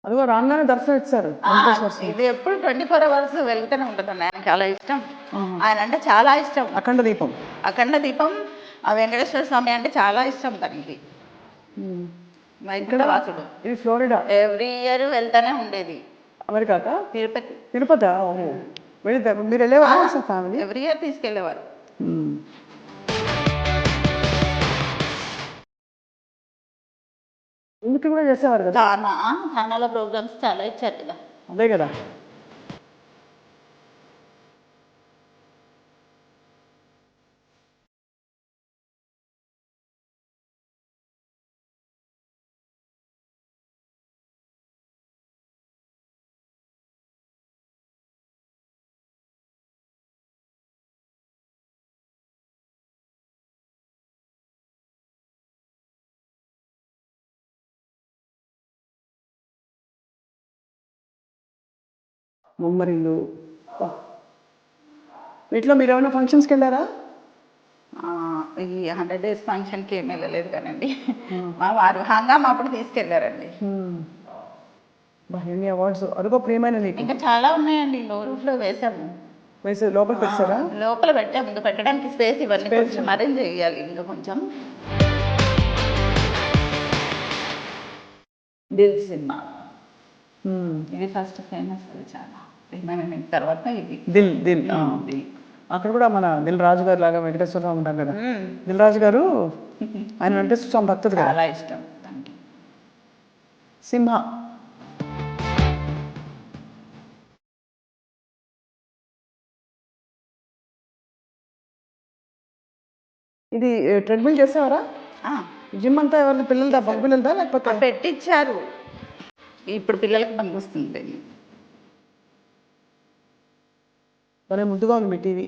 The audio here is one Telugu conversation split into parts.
అదిగో రాగానే దర్శనం ఇచ్చారు. ఇది ఎప్పుడు 24 hours వెళ్తూనే ఉంటుందండి. ఆయన చాలా ఇష్టం. ఆయన అంటే చాలా ఇష్టం. అఖండ దీపం. అఖండ దీపం. ఆ వెంకటేశ్వర స్వామి అంటే చాలా ఇష్టం తనకి. వైకుంఠవాసుడు. ఇది ఫ్లోరిడా. ఎవ్రీ ఇయర్ వెళ్తానే ఉండేది. అమెరికాకా? తిరుపతి. తిరుపతి. ఓహో, మీరు వెళ్ళేవారు ఫ్యామిలీ? Every year తీసుకెళ్లేవారు. ఇందుకు కూడా చేసేవారు కదా. థానాలో ప్రోగ్రామ్స్ చాలా ఇచ్చారు కదా. అదే కదా. ముమ్మరిల్లు. వీటిలో మీరు ఏమైనా ఫంక్షన్స్కి వెళ్ళారా? ఈ 100 days ఫంక్షన్కి ఏమి వెళ్ళలేదు కానండి. మా వారు హంగామా అప్పుడు తీసుకెళ్లారండి. ఎన్ని అవార్డ్స్. అదిగో ప్రియమైన నీకు. ఇంకా చాలా ఉన్నాయండి. రూఫ్లో వేసాము. లోపల పెట్టారా? లోపల పెట్టాము. ఇంకా పెట్టడానికి స్పేస్ ఇవన్నీ కొంచెం అరేంజ్ చేయాలి ఇంకా కొంచెం. దిల్ సినిమా ఇది ఫస్ట్ ఫేమస్. చాలా తర్వాత ఇది దిల్ దిల్. అక్కడ కూడా మన దిల్ రాజు గారు లాగా వెంకటేశ్వర స్వామి ఉంటారు కదా. దిల్ రాజు గారు ఆయన వెంకటేశ్వర స్వామి భక్తుడు కదా. చాలా ఇష్టం. సింహ. ఇది ట్రెడ్మిల్ చేసేవారా? జిమ్ అంతా ఎవరి పిల్లలదా, పక్క పిల్లలదా లేకపోతే? పెట్టించారు. ఇప్పుడు పిల్లలకి పనికొస్తుంది. భలే ముద్దుగా ఉంది మీ టీవీ.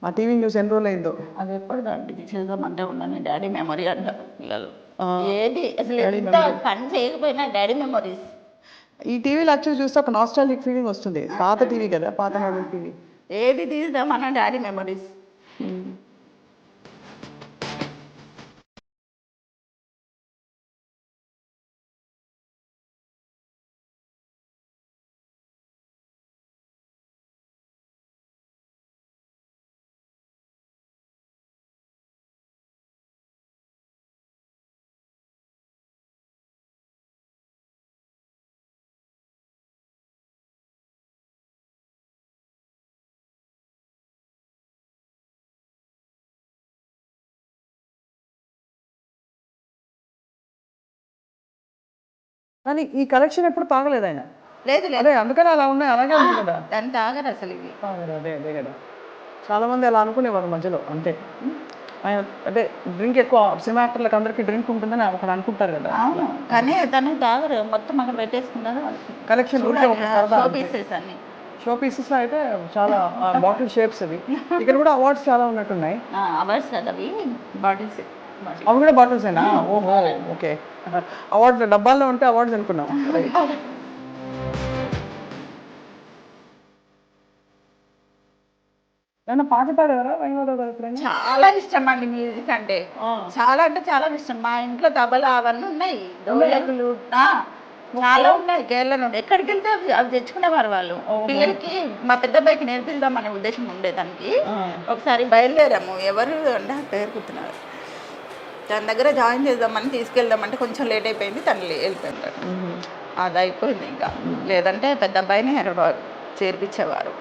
ఆ టీవీ న్యూస్ ఎన్ని రోజులు అయిందో. అది ఎప్పుడు దాంట్లో చేద్దామంటే ఉన్నాను. డాడీ మెమరీ అంటారు పిల్లలు. ఏది అసలు ఎంత పని చేయకపోయినా డాడీ మెమరీస్. ఈ టీవీలో యాక్చువల్లీ చూస్తే ఒక నాస్టాలజిక్ ఫీలింగ్ వస్తుంది. పాత టీవీ కదా, పాత మోడల్ టీవీ. ఏది తీద్దామన్నా డాడీ మెమరీస్. కానీ ఈ కలెక్షన్ ఎప్పుడు తాగలేదు ఆయన. లేదు అదే అందుకని అలా ఉన్నాయి. అలాగే ఉంది కదా. దాన్ని తాగరు అసలు ఇవి. అదే అదే కదా. చాలా మంది అలా అనుకునేవారు మధ్యలో. అంతే. ఆయన అంటే డ్రింక్ ఎక్కువ. సినిమా యాక్టర్లకు అందరికీ డ్రింక్ ఉంటుందని అక్కడ అనుకుంటారు కదా. అవును, కానీ దాన్ని తాగరు. మొత్తం అక్కడ పెట్టేసుకుంటారు. కలెక్షన్ అన్ని షో పీసెస్ అయితే చాలా బాటిల్ షేప్స్ అవి. ఇక్కడ కూడా అవార్డ్స్ చాలా ఉన్నట్టున్నాయి. అవార్డ్స్ అవి బాటిల్స్. అవి కూడా బాటిల్స్ ఏనా? ఓహో, ఓకే. అవార్డ్స్ డబ్బాల్లో ఉంటే అవార్డ్స్ అనుకున్నాం. ఏమన్నా పాట పాడారా చాలా ఇష్టం అండి మ్యూజిక్ అంటే. చాలా అంటే చాలా ఇష్టం. మా ఇంట్లో తబలా అవన్నీ ఉన్నాయి. డోలకులు చాలా ఉన్నాయి. కేరళ నుండి ఎక్కడికి వెళ్తే అవి తెచ్చుకునేవారు వాళ్ళు. పిల్లలకి మా పెద్ద అబ్బాయికి నేర్పిద్దామనే ఉద్దేశం ఉండేదానికి ఒకసారి బయలుదేరాము. ఎవరు అంటే పేరు గుర్తున్నారు. తన దగ్గర జాయిన్ చేద్దామని తీసుకెళ్దామంటే కొంచెం లేట్ అయిపోయింది. తను వెళ్ళిపోయింది. అది అయిపోయింది. ఇంకా లేదంటే పెద్ద అబ్బాయిని చేర్పించేవారు.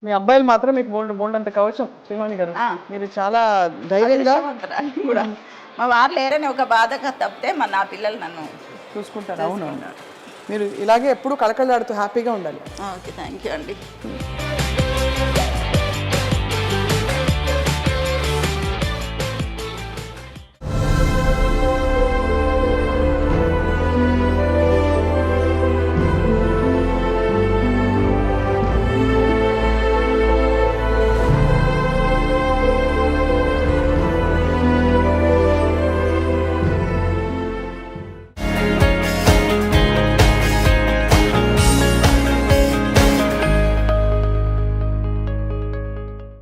మీ అబ్బాయిలు మాత్రం మీకు బోల్డ్ అంత కవచం. శ్రీవాణి గారు మీరు చాలా ధైర్యంగా కూడా. మా వారు లేరని ఒక బాధగా తప్పితే నా పిల్లలు నన్ను చూసుకుంటారు. అవును, మీరు ఇలాగే ఎప్పుడు కళకళలాడుతూ హ్యాపీగా ఉండాలి. ఓకే, థ్యాంక్ యూ అండి.